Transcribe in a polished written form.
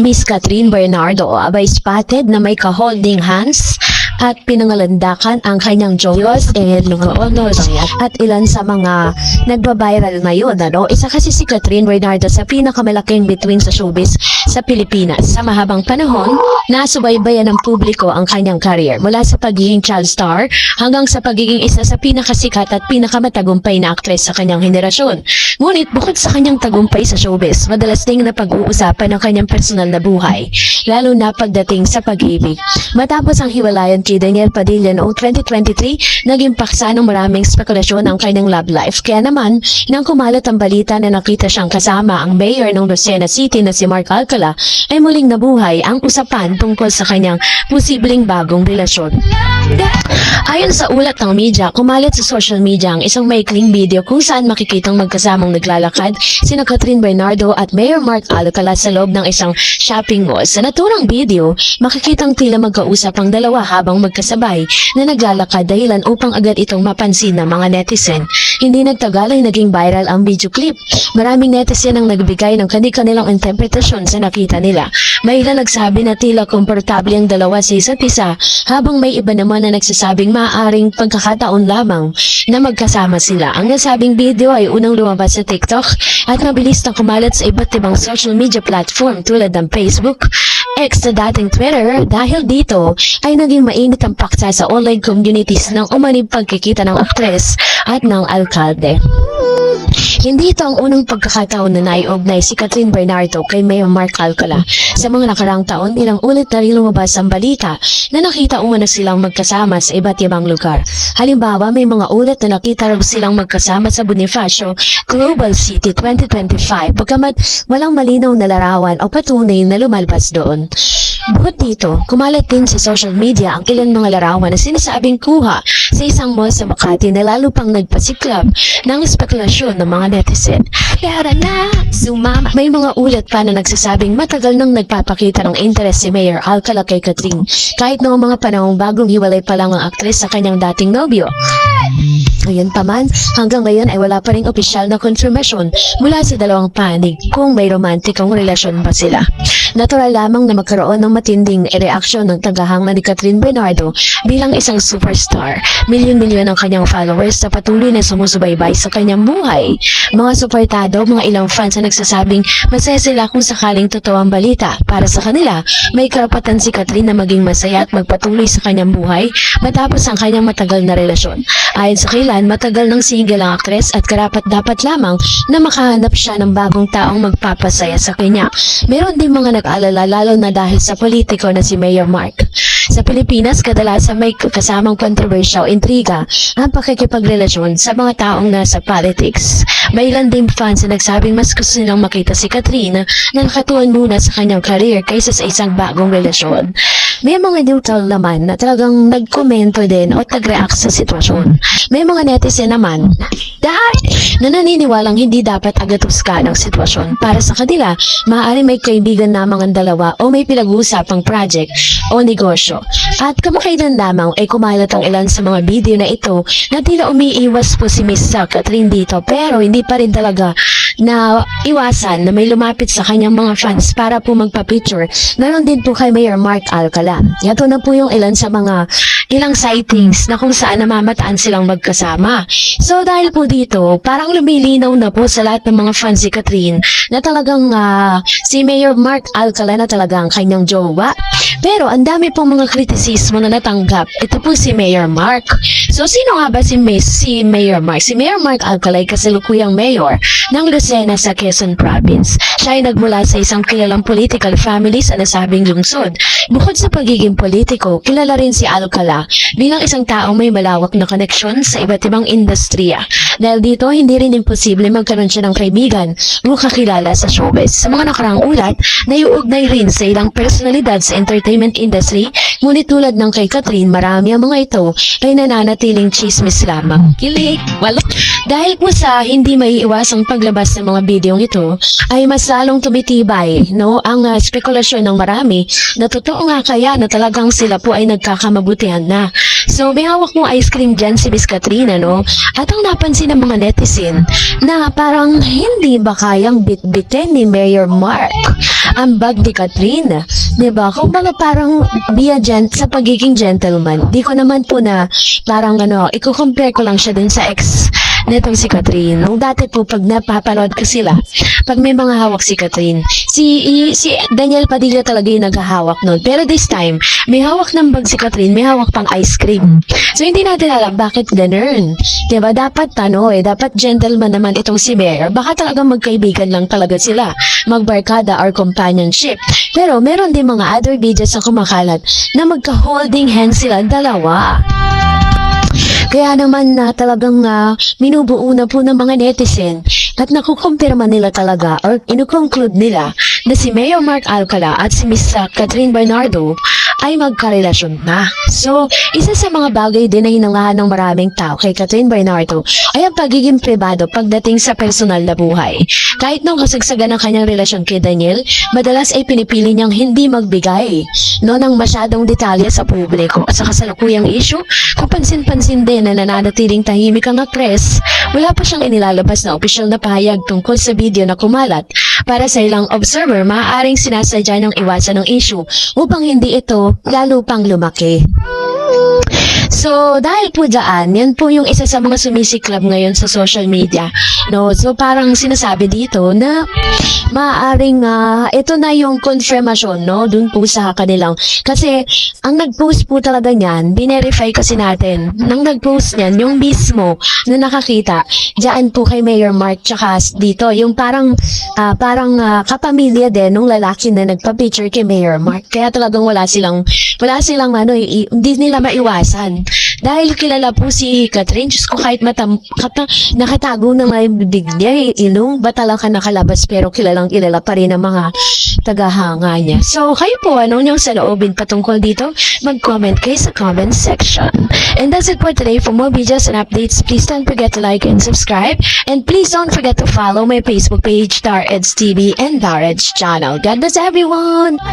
Miss Catherine Bernardo abay spotted na may ka-holding hands at pinangalandakan ang kanyang Diyos at ilan sa mga nagbabiral ngayon. Isa kasi si Catherine Bernardo sa pinakamalaking bituin sa showbiz sa Pilipinas. Sa mahabang panahon, nasubaybayan ng publiko ang kanyang career mula sa pagiging child star hanggang sa pagiging isa sa pinakasikat at pinakamatagumpay na aktres sa kanyang henerasyon. Ngunit bukod sa kanyang tagumpay sa showbiz, madalas ding napag-uusapan ang kanyang personal na buhay, lalo na pagdating sa pag-ibig. Matapos ang hiwalayan kay Daniel Padilla noong 2023, naging paksa ng maraming spekulasyon ang kanyang love life. Kaya naman, nang kumalat ang balita na nakita siyang kasama ang mayor ng Lucena City na si Mark Alcala, ay muling nabuhay ang usapan tungkol sa kanyang posibleng bagong relasyon. Ayon sa ulat ng media, kumalat sa social media ang isang maikling video kung saan makikitang magkasamang naglalakad sina Catherine Bernardo at Mayor Mark Alcala sa loob ng isang shopping mall. Sa naturang video, makikitang tila magkausap ang dalawa habang magkasabay na naglalakad dahilan upang agad itong mapansin ng mga netizen. Hindi nagtagal ay naging viral ang video clip. Maraming netizen ang nagbigay ng kanilang interpretasyon sa nakita nila. May ilan nagsabi na tila komportable ang dalawa sa isa't isa, habang may iba naman na nagsasabing maaaring pagkakataon lamang na magkasama sila. Ang nasabing video ay unang lumabas sa TikTok at mabilis na kumalat sa iba't ibang social media platform tulad ng Facebook, X na dating Twitter. Dahil dito ay naging mainit ang paksa sa online communities ng umanib pagkikita ng aktres at ng alkalde. Hindi ito ang unang pagkakataon na naiugnay si Catherine Bernardo kay Mayor Mark Alcala. Sa mga nakarang taon, ilang ulit na rin lumabas ang balita na nakita umano silang magkasama sa iba't ibang lugar. Halimbawa, may mga ulat na nakita raw silang magkasama sa Bonifacio Global City 2025, pagkamat walang malinaw na larawan o patunay na lumalabas doon. Bukod dito, kumalat din sa social media ang ilang mga larawan na sinasabing kuha sa isang mall sa Makati na lalo pang nagpasiklab ng spekulasyon ng mga netizen. Pero na, sumama. May mga ulat pa na nagsasabing matagal nang nagpapakita ng interest si Mayor Alcala kay Catherine, kahit noong mga panahong bagong hiwalay pa lang ang aktres sa kanyang dating nobyo. Ngayon pa man, hanggang ngayon ay wala pa ring opisyal na konfirmasyon mula sa dalawang panig kung may romantikong relasyon ba sila. Natural lamang na magkaroon ng matinding reaksyon ng tagahanga ni Catherine Bernardo bilang isang superstar. Milyon-milyon ang kanyang followers na patuloy na sumusubaybay sa kanyang buhay. Mga suportado, mga ilang fans na nagsasabing masaya sila kung sakaling totoo ang balita. Para sa kanila, may karapatan si Catherine na maging masaya at magpatuloy sa kanyang buhay matapos ang kanyang matagal na relasyon. Ayon sa kailan, matagal ng single ang aktres at karapat-dapat lamang na makahanap siya ng bagong taong magpapasaya sa kanya. Meron din mga nag-alala lalo na dahil sa politiko na si Mayor Mark. Sa Pilipinas, kadalasan may kasamang kontrobersya o intriga ang pakikipagrelasyon sa mga taong nasa politics. May ilan din fans na nagsabing mas gusto nilang makita si Catherine na nakatuon muna sa kanyang career kaysa sa isang bagong relasyon. May mga neutral naman na talagang nagkomento din o nag-react sa sitwasyon. May mga netizen naman na naniniwalang hindi dapat agad husgahan ang sitwasyon. Para sa kanila, maaari may kaibigan lamang ang dalawa o may pinag-uusapang project o negosyo. At kamakailan lamang ay kumalat ang ilan sa mga video na ito na tila umiiwas po si Miss Catherine dito, pero hindi pa rin talaga na iwasan na may lumapit sa kanyang mga fans para po magpa-picture. Ganon din po kay Mayor Mark Alcala. Ito na po yung ilan sa mga ilang sightings na kung saan namamataan silang magkasama. So dahil po dito, parang lumilinaw na po sa lahat ng mga fans si Catherine na talagang si Mayor Mark Alcala na talaga ang kanyang jowa. Pero ang dami pong mga kritisismo na natanggap. Ito po si Mayor Mark. So sino nga ba si Mayor Mark? Si Mayor Mark Alcala ay kasalukuyang mayor ng Lucena sa Quezon Province. Siya ay nagmula sa isang kilalang political family sa nasabing lungsod. Bukod sa pagiging politiko, kilala rin si Alcala bilang isang taong may malawak na koneksyon sa iba't ibang industriya. Dahil dito, hindi rin imposible magkaroon siya ng kaibigan o kakilala sa showbiz. Sa mga nakarang ulat, naiuugnay rin sa ilang personalidad sa entertainment industry, ngunit tulad ng kay Catherine, marami ang mga ito ay nananatiling chismis lamang. Kilig! Wala! Dahil po sa hindi maiiwasang paglabas ng mga bidyong ito, ay mas lalong tumitibay ang spekulasyon ng marami na totoo nga kaya na talagang sila po ay nagkakamabutihan na. So, may hawak mong ice cream dyan si Miss Catherine, ano? At ang napansin ng mga netizen na parang hindi ba kayang bitbitin ni Mayor Mark ang bag ni Catherine? Diba? Kung baga parang sa pagiging gentleman, di ko naman po na parang i-compare ko lang siya dun sa ex netong si Catherine. Nung dati po, pag napapanood ko sila, pag may mga hawak si Catherine, si Daniel Padilla talaga yung naghahawak nun. Pero this time, may hawak ng bag si Catherine, may hawak pang ice cream. So, hindi natin alam bakit ganun. Diba? Dapat dapat gentleman naman itong si Mayor. Baka talaga magkaibigan lang talaga sila. Magbarkada or companionship. Pero, meron din mga other videos na kumakalat na magka-holding hands sila dalawa. Kaya naman na talagang minubuo na po ng mga netizen at nakukumpirma nila talaga or inukonclude nila na si Mayor Mark Alcala at si Miss Catherine Bernardo ay magkarelasyon na. So, isa sa mga bagay din na hinangahan ng maraming tao kay Catherine Bernardo ay ang pagiging pribado pagdating sa personal na buhay. Kahit nung kasagsagan ng kanyang relasyon kay Daniel, madalas ay pinipili niyang hindi magbigay ng masyadong detalye sa publiko at sa kasalukuyang issue. Kapansin-pansin din na nananatiling tahimik ang actress, wala pa siyang inilalabas na opisyal na pahayag tungkol sa video na kumalat. Para sa ilang observer, maaaring sinasadya ng iwasan ng issue upang hindi ito lalo pang lumaki. So, dahil po dyan, yan po yung isa sa mga sumisiklab ngayon sa social media. No? So, parang sinasabi dito na maaaring ito na yung confirmation, no? Dun po sa kanilang. Kasi, ang nag-post po talaga niyan, binerify kasi natin. Nang nag-post niyan, yung mismo na nakakita, dyan po kay Mayor Mark, tsaka dito, yung parang kapamilya din nung lalaki na nagpa-picture kay Mayor Mark. Kaya talagang wala silang hindi nila maiwasan. Dahil kilala po si Catherine, Diyos ko, kahit nakatago na may bibig niya, ilong, batala ka nakalabas, pero kilalang kilala pa rin ang mga tagahanga niya. So, kayo po, ano niyong saloobin patungkol dito? Mag-comment kayo sa comment section. And that's it for today. For more videos and updates, please don't forget to like and subscribe. And please don't forget to follow my Facebook page, Dar Eds TV and Dar Eds channel. God bless everyone!